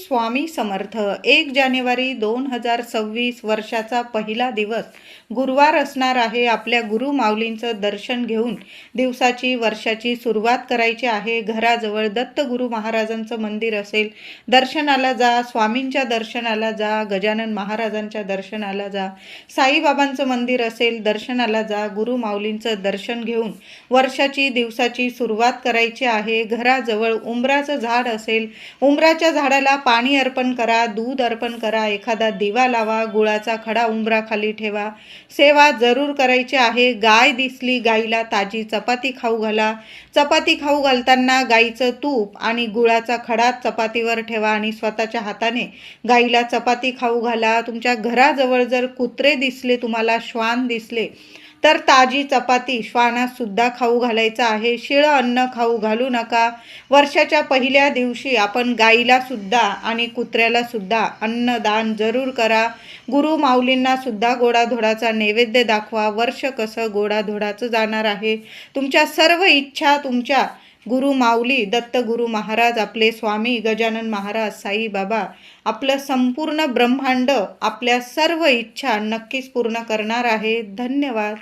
स्वामी समर्थ. 1 जानेवारी 2026 वर्षाचा पहिला दिवस गुरुवार असणार आहे. आपल्या गुरु माऊलींचं दर्शन घेऊन दिवसाची वर्षाची सुरुवात करायची आहे. घराजवळ दत्त गुरु महाराजांचं मंदिर असेल, दर्शनाला जा. स्वामींच्या दर्शनाला जा. गजानन महाराजांच्या दर्शनाला जा. साईबाबांचं मंदिर असेल, दर्शनाला जा. गुरु माऊलींचं दर्शन घेऊन वर्षाची दिवसाची सुरुवात करायची आहे. घराजवळ उंबराचं झाड असेल, उंबराच्या झाडाला पाणी अर्पण करा, दूध अर्पण करा, एखादा दिवा लावा, गुळाचा खडा उंबराखाली ठेवा. सेवा जरूर करायची आहे. गाय दिसली, गाईला ताजी चपाती खाऊ घाला. चपाती खाऊ घालताना गाईचं तूप आणि गुळाचा खडा चपातीवर ठेवा आणि स्वतःच्या हाताने गाईला चपाती खाऊ घाला. तुमच्या घराजवळ जर कुत्रे दिसले, तुम्हाला श्वान दिसले, तर ताजी चपाती श्वानास सुद्धा खाऊ घालायचं आहे. शिळं अन्न खाऊ घालू नका. वर्षाच्या पहिल्या दिवशी आपण गाईला सुद्धा आणि कुत्र्याला सुद्धा अन्नदान जरूर करा. गुरु माऊलींना सुद्धा गोडाधोडाचा नैवेद्य दाखवा. वर्ष कसं गोडाधोडाचं जाणार आहे. तुमच्या सर्व इच्छा तुमच्या गुरु माऊली, दत्त गुरु महाराज, आपले स्वामी गजानन महाराज, साईबाबा, आपलं संपूर्ण ब्रह्मांड आपल्या सर्व इच्छा नक्कीच पूर्ण करणार आहे. धन्यवाद.